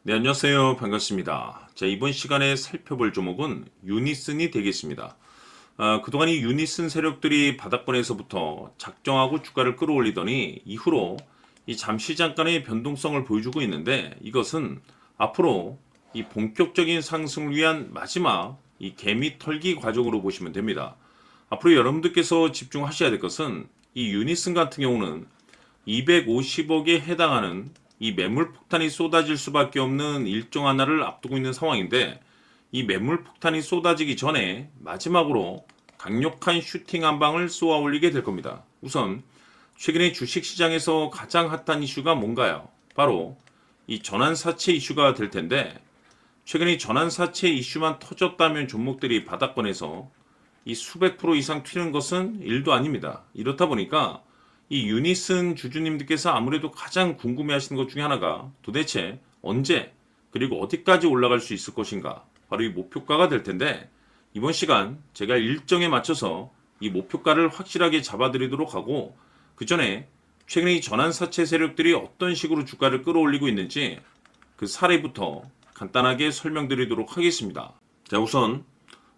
네, 안녕하세요. 반갑습니다. 자, 이번 시간에 살펴볼 종목은 유니슨이 되겠습니다. 그동안 이 유니슨 세력들이 바닥권에서부터 작정하고 주가를 끌어올리더니 이후로 이 잠시 잠깐의 변동성을 보여주고 있는데 이것은 앞으로 이 본격적인 상승을 위한 마지막 이 개미 털기 과정으로 보시면 됩니다. 앞으로 여러분들께서 집중하셔야 될 것은 이 유니슨 같은 경우는 250억에 해당하는 이 매물 폭탄이 쏟아질 수밖에 없는 일정 하나를 앞두고 있는 상황인데 이 매물 폭탄이 쏟아지기 전에 마지막으로 강력한 슈팅 한 방을 쏘아 올리게 될 겁니다. 우선 최근에 주식시장에서 가장 핫한 이슈가 뭔가요? 바로 이 전환사채 이슈가 될 텐데 최근에 전환사채 이슈만 터졌다면 종목들이 바닥권에서 이 수백 프로 이상 튀는 것은 일도 아닙니다. 이렇다 보니까 이 유니슨 주주님들께서 아무래도 가장 궁금해 하시는 것 중에 하나가 도대체 언제 그리고 어디까지 올라갈 수 있을 것인가, 바로 이 목표가가 될 텐데 이번 시간 제가 일정에 맞춰서 이 목표가를 확실하게 잡아드리도록 하고 그 전에 최근에 이 전환사채 세력들이 어떤 식으로 주가를 끌어올리고 있는지 그 사례부터 간단하게 설명드리도록 하겠습니다. 자, 우선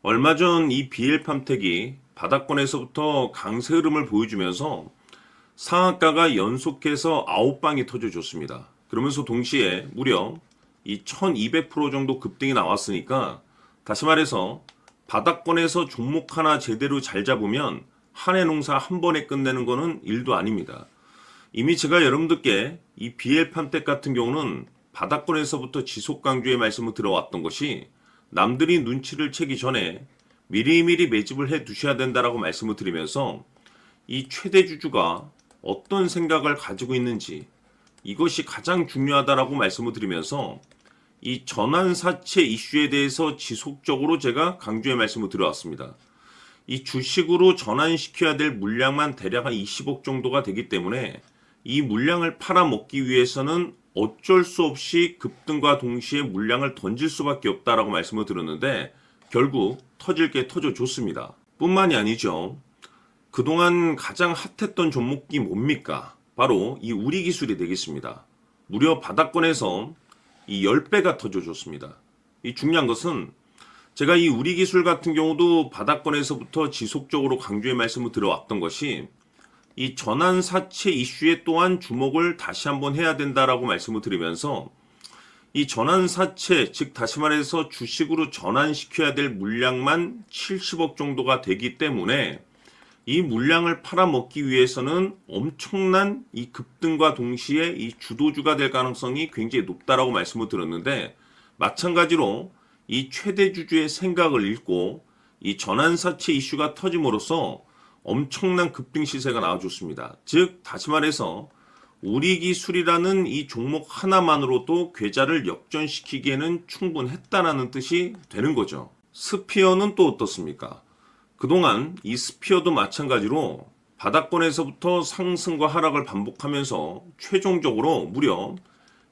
얼마 전 이 BL팜텍이 바닥권에서부터 강세 흐름을 보여주면서 상한가가 연속해서 9방이 터져줬습니다. 그러면서 동시에 무려 이 1200% 정도 급등이 나왔으니까 다시 말해서 바닥권에서 종목 하나 제대로 잘 잡으면 한 해 농사 한 번에 끝내는 거는 일도 아닙니다. 이미 제가 여러분들께 이 BL팜텍 같은 경우는 바닥권에서부터 지속 강조의 말씀을 들어왔던 것이 남들이 눈치를 채기 전에 미리미리 매집을 해 두셔야 된다라고 말씀을 드리면서 이 최대 주주가 어떤 생각을 가지고 있는지 이것이 가장 중요하다라고 말씀을 드리면서 이 전환사채 이슈에 대해서 지속적으로 제가 강조의 말씀을 드려왔습니다. 이 주식으로 전환시켜야 될 물량만 대략 한 20억 정도가 되기 때문에 이 물량을 팔아먹기 위해서는 어쩔 수 없이 급등과 동시에 물량을 던질 수밖에 없다라고 말씀을 드렸는데 결국 터질 게 터져줬습니다. 뿐만이 아니죠. 그동안 가장 핫했던 종목이 뭡니까? 바로 이 우리기술이 되겠습니다. 무려 바닥권에서 이 10배가 터져줬습니다. 이 중요한 것은 제가 이 우리기술 같은 경우도 바닥권에서부터 지속적으로 강조의 말씀을 들어왔던 것이 이 전환사채 이슈에 또한 주목을 다시 한번 해야 된다라고 말씀을 드리면서 이 전환사채, 즉 다시 말해서 주식으로 전환시켜야 될 물량만 70억 정도가 되기 때문에 이 물량을 팔아먹기 위해서는 엄청난 이 급등과 동시에 이 주도주가 될 가능성이 굉장히 높다라고 말씀을 드렸는데 마찬가지로 이 최대 주주의 생각을 읽고 이 전환사채 이슈가 터짐으로써 엄청난 급등 시세가 나와줬습니다. 즉 다시 말해서 우리기술이라는 이 종목 하나만으로도 계좌를 역전시키기에는 충분했다라는 뜻이 되는 거죠. 스피어는 또 어떻습니까? 그동안 이 스피어도 마찬가지로 바닥권에서부터 상승과 하락을 반복하면서 최종적으로 무려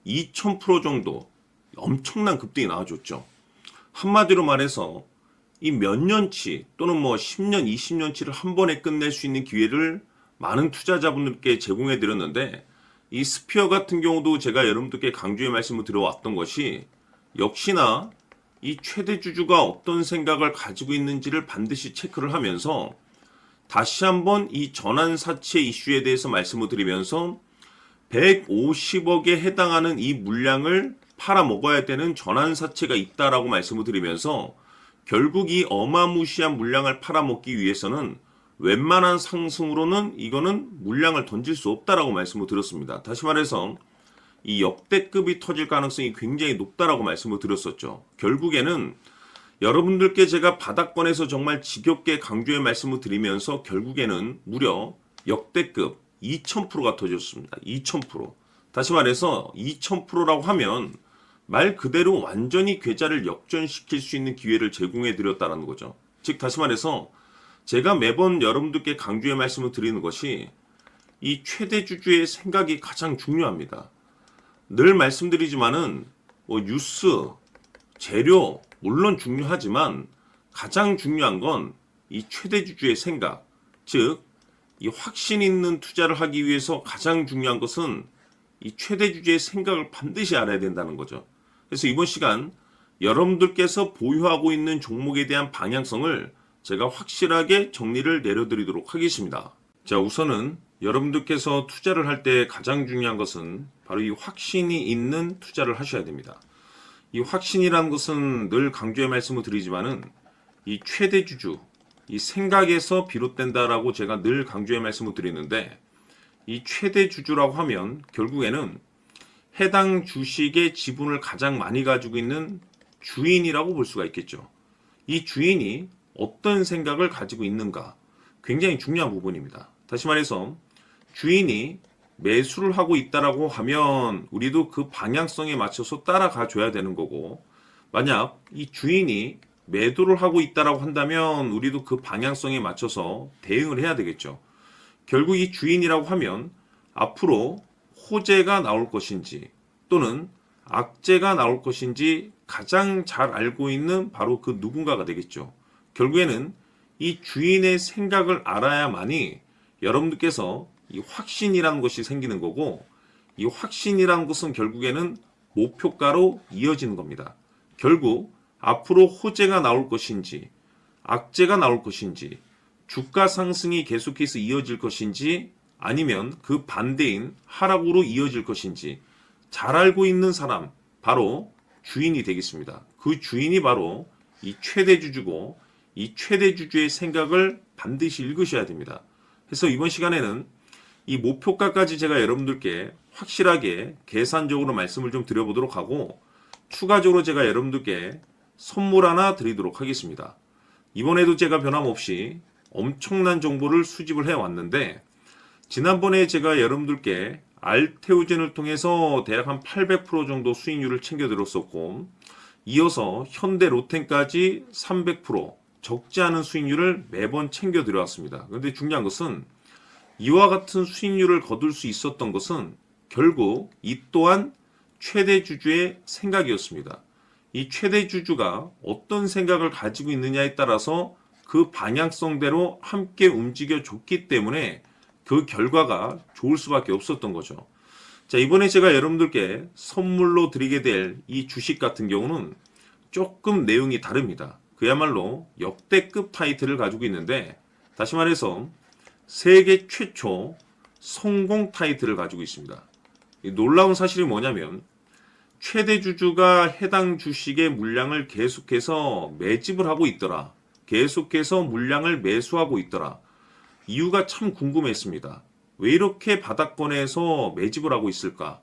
2000% 정도 엄청난 급등이 나와줬죠. 한마디로 말해서 이 몇 년치 또는 뭐 10년, 20년치를 한 번에 끝낼 수 있는 기회를 많은 투자자분들께 제공해 드렸는데 이 스피어 같은 경우도 제가 여러분들께 강조의 말씀을 드려왔던 것이 역시나 이 최대 주주가 어떤 생각을 가지고 있는지를 반드시 체크를 하면서 다시 한번 이 전환사채 이슈에 대해서 말씀을 드리면서 150억에 해당하는 이 물량을 팔아먹어야 되는 전환사채가 있다라고 말씀을 드리면서 결국 이 어마무시한 물량을 팔아먹기 위해서는 웬만한 상승으로는 이거는 물량을 던질 수 없다라고 말씀을 드렸습니다. 다시 말해서 이 역대급이 터질 가능성이 굉장히 높다라고 말씀을 드렸었죠. 결국에는 여러분들께 제가 바닥권에서 정말 지겹게 강조의 말씀을 드리면서 결국에는 무려 역대급 2000%가 터졌습니다. 2000%. 다시 말해서 2000%라고 하면 말 그대로 완전히 계좌를 역전시킬 수 있는 기회를 제공해 드렸다는 거죠. 즉 다시 말해서 제가 매번 여러분들께 강조의 말씀을 드리는 것이 이 최대 주주의 생각이 가장 중요합니다. 늘 말씀드리지만은 뭐 뉴스, 재료 물론 중요하지만 가장 중요한 건 이 최대 주주의 생각, 즉 이 확신 있는 투자를 하기 위해서 가장 중요한 것은 이 최대 주주의 생각을 반드시 알아야 된다는 거죠. 그래서 이번 시간 여러분들께서 보유하고 있는 종목에 대한 방향성을 제가 확실하게 정리를 내려드리도록 하겠습니다. 자, 우선은 여러분들께서 투자를 할 때 가장 중요한 것은 바로 이 확신이 있는 투자를 하셔야 됩니다. 이 확신이라는 것은 늘 강조의 말씀을 드리지만은 이 최대 주주, 이 생각에서 비롯된다라고 제가 늘 강조의 말씀을 드리는데, 이 최대 주주라고 하면 결국에는 해당 주식의 지분을 가장 많이 가지고 있는 주인이라고 볼 수가 있겠죠. 이 주인이 어떤 생각을 가지고 있는가, 굉장히 중요한 부분입니다. 다시 말해서 주인이 매수를 하고 있다라고 하면 우리도 그 방향성에 맞춰서 따라가 줘야 되는 거고, 만약 이 주인이 매도를 하고 있다라고 한다면 우리도 그 방향성에 맞춰서 대응을 해야 되겠죠. 결국 이 주인이라고 하면 앞으로 호재가 나올 것인지 또는 악재가 나올 것인지 가장 잘 알고 있는 바로 그 누군가가 되겠죠. 결국에는 이 주인의 생각을 알아야만이 여러분들께서 이 확신이라는 것이 생기는 거고, 이 확신이라는 것은 결국에는 목표가로 이어지는 겁니다. 결국 앞으로 호재가 나올 것인지 악재가 나올 것인지 주가 상승이 계속해서 이어질 것인지 아니면 그 반대인 하락으로 이어질 것인지 잘 알고 있는 사람, 바로 주인이 되겠습니다. 그 주인이 바로 이 최대주주고, 이 최대주주의 생각을 반드시 읽으셔야 됩니다. 그래서 이번 시간에는 이 목표가까지 제가 여러분들께 확실하게 계산적으로 말씀을 좀 드려보도록 하고, 추가적으로 제가 여러분들께 선물 하나 드리도록 하겠습니다. 이번에도 제가 변함없이 엄청난 정보를 수집을 해왔는데, 지난번에 제가 여러분들께 알테오젠을 통해서 대략 한 800% 정도 수익률을 챙겨드렸었고, 이어서 현대 로텐까지 300% 적지 않은 수익률을 매번 챙겨드려왔습니다. 그런데 중요한 것은 이와 같은 수익률을 거둘 수 있었던 것은 결국 이 또한 최대주주의 생각이었습니다. 이 최대주주가 어떤 생각을 가지고 있느냐에 따라서 그 방향성대로 함께 움직여 줬기 때문에 그 결과가 좋을 수밖에 없었던 거죠. 자, 이번에 제가 여러분들께 선물로 드리게 될 이 주식 같은 경우는 조금 내용이 다릅니다. 그야말로 역대급 타이틀을 가지고 있는데, 다시 말해서 세계 최초 성공 타이틀을 가지고 있습니다. 이 놀라운 사실이 뭐냐면 최대 주주가 해당 주식의 물량을 계속해서 매집을 하고 있더라. 계속해서 물량을 매수하고 있더라. 이유가 참 궁금했습니다. 왜 이렇게 바닥권에서 매집을 하고 있을까?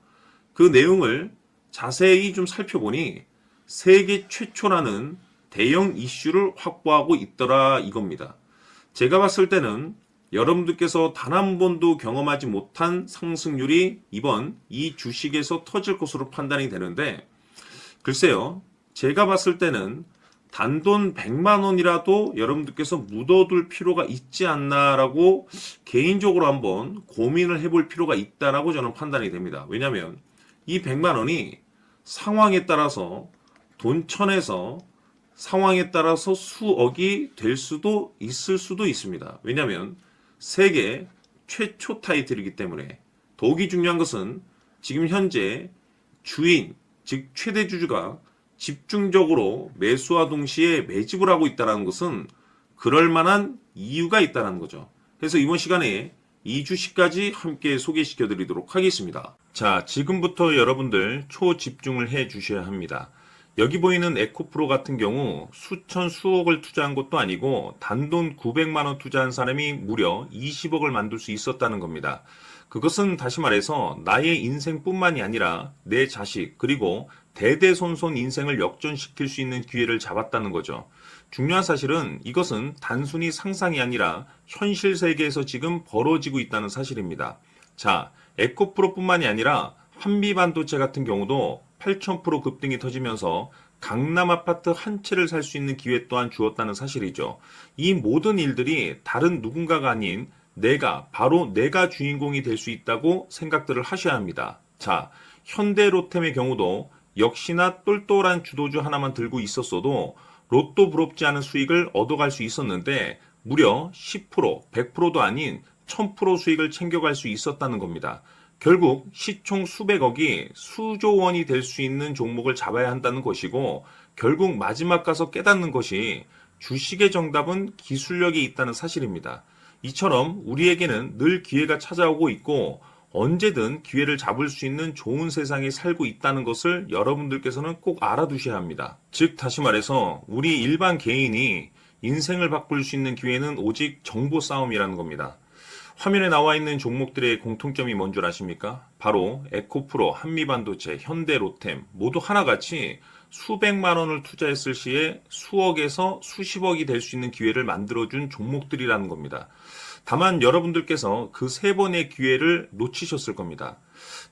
그 내용을 자세히 좀 살펴보니 세계 최초라는 대형 이슈를 확보하고 있더라 이겁니다. 제가 봤을 때는 여러분들께서 단 한 번도 경험하지 못한 상승률이 이번 이 주식에서 터질 것으로 판단이 되는데, 글쎄요, 제가 봤을 때는 단돈 100만 원이라도 여러분들께서 묻어둘 필요가 있지 않나라고 개인적으로 한번 고민을 해볼 필요가 있다라고 저는 판단이 됩니다. 왜냐하면 이 100만 원이 상황에 따라서 돈천에서 상황에 따라서 수억이 될 수도 있을 수도 있습니다. 왜냐하면 세계 최초 타이틀이기 때문에. 더욱이 중요한 것은 지금 현재 주인, 즉 최대 주주가 집중적으로 매수와 동시에 매집을 하고 있다는 것은 그럴 만한 이유가 있다는 거죠. 그래서 이번 시간에 이 주식까지 함께 소개시켜 드리도록 하겠습니다. 자, 지금부터 여러분들 초집중을 해 주셔야 합니다. 여기 보이는 에코프로 같은 경우 수천 수억을 투자한 것도 아니고 단돈 900만 원 투자한 사람이 무려 20억을 만들 수 있었다는 겁니다. 그것은 다시 말해서 나의 인생뿐만이 아니라 내 자식 그리고 대대손손 인생을 역전시킬 수 있는 기회를 잡았다는 거죠. 중요한 사실은 이것은 단순히 상상이 아니라 현실 세계에서 지금 벌어지고 있다는 사실입니다. 자, 에코프로뿐만이 아니라 한미반도체 같은 경우도 8,000% 급등이 터지면서 강남 아파트 한 채를 살 수 있는 기회 또한 주었다는 사실이죠. 이 모든 일들이 다른 누군가가 아닌 바로 내가 주인공이 될 수 있다고 생각들을 하셔야 합니다. 자, 현대로템의 경우도 역시나 똘똘한 주도주 하나만 들고 있었어도 로또 부럽지 않은 수익을 얻어갈 수 있었는데 무려 10%, 100%도 아닌 1000% 수익을 챙겨갈 수 있었다는 겁니다. 결국 시총 수백억이 수조 원이 될 수 있는 종목을 잡아야 한다는 것이고, 결국 마지막 가서 깨닫는 것이 주식의 정답은 기술력이 있다는 사실입니다. 이처럼 우리에게는 늘 기회가 찾아오고 있고 언제든 기회를 잡을 수 있는 좋은 세상에 살고 있다는 것을 여러분들께서는 꼭 알아두셔야 합니다. 즉 다시 말해서 우리 일반 개인이 인생을 바꿀 수 있는 기회는 오직 정보 싸움이라는 겁니다. 화면에 나와 있는 종목들의 공통점이 뭔 줄 아십니까? 바로 에코프로, 한미반도체, 현대로템 모두 하나같이 수백만 원을 투자했을 시에 수억에서 수십억이 될 수 있는 기회를 만들어준 종목들이라는 겁니다. 다만 여러분들께서 그 세 번의 기회를 놓치셨을 겁니다.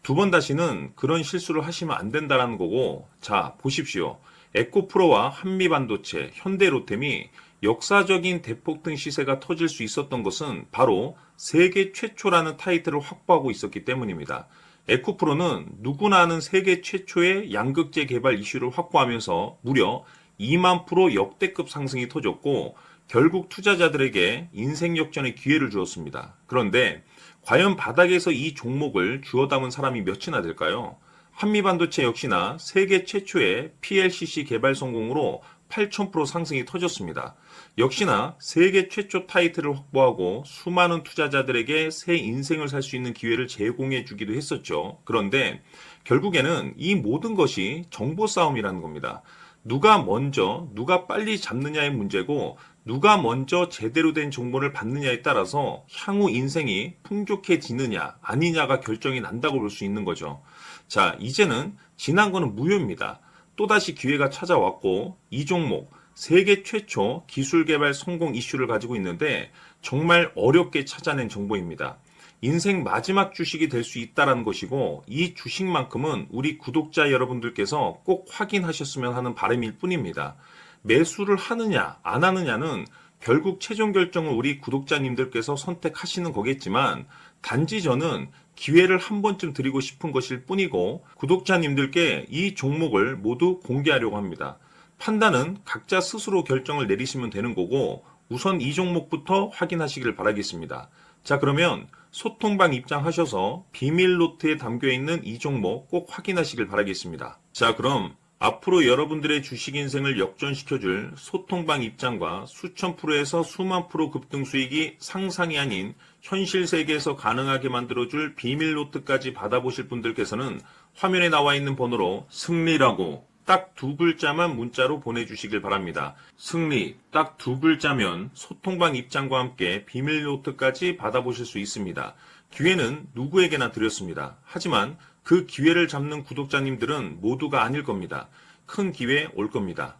두 번 다시는 그런 실수를 하시면 안 된다는 거고, 자, 보십시오. 에코프로와 한미반도체, 현대로템이 역사적인 대폭등 시세가 터질 수 있었던 것은 바로 세계 최초라는 타이틀을 확보하고 있었기 때문입니다. 에코프로는 누구나 아는 세계 최초의 양극재 개발 이슈를 확보하면서 무려 2만 프로 역대급 상승이 터졌고 결국 투자자들에게 인생 역전의 기회를 주었습니다. 그런데 과연 바닥에서 이 종목을 주워 담은 사람이 몇이나 될까요? 한미반도체 역시나 세계 최초의 PLCC 개발 성공으로 8,000% 상승이 터졌습니다. 역시나 세계 최초 타이틀을 확보하고 수많은 투자자들에게 새 인생을 살 수 있는 기회를 제공해 주기도 했었죠. 그런데 결국에는 이 모든 것이 정보 싸움이라는 겁니다. 누가 먼저, 누가 빨리 잡느냐의 문제고 누가 먼저 제대로 된 정보를 받느냐에 따라서 향후 인생이 풍족해지느냐 아니냐가 결정이 난다고 볼 수 있는 거죠. 자, 이제는 지난 거는 무효입니다. 또다시 기회가 찾아왔고 이 종목 세계 최초 기술 개발 성공 이슈를 가지고 있는데 정말 어렵게 찾아낸 정보입니다. 인생 마지막 주식이 될 수 있다는 것이고 이 주식만큼은 우리 구독자 여러분들께서 꼭 확인하셨으면 하는 바람일 뿐입니다. 매수를 하느냐 안 하느냐는 결국 최종 결정을 우리 구독자님들께서 선택하시는 거겠지만 단지 저는 기회를 한 번쯤 드리고 싶은 것일 뿐이고 구독자님들께 이 종목을 모두 공개하려고 합니다. 판단은 각자 스스로 결정을 내리시면 되는 거고 우선 이 종목부터 확인하시길 바라겠습니다. 자, 그러면 소통방 입장하셔서 비밀 노트에 담겨 있는 이 종목 꼭 확인하시길 바라겠습니다. 자, 그럼 앞으로 여러분들의 주식 인생을 역전시켜줄 소통방 입장과 수천 프로에서 수만 프로 급등 수익이 상상이 아닌 현실 세계에서 가능하게 만들어줄 비밀 노트까지 받아보실 분들께서는 화면에 나와 있는 번호로 승리라고 딱 두 글자만 문자로 보내주시길 바랍니다. 승리 딱 두 글자면 소통방 입장과 함께 비밀 노트까지 받아보실 수 있습니다. 기회는 누구에게나 드렸습니다. 하지만 그 기회를 잡는 구독자님들은 모두가 아닐 겁니다. 큰 기회 올 겁니다.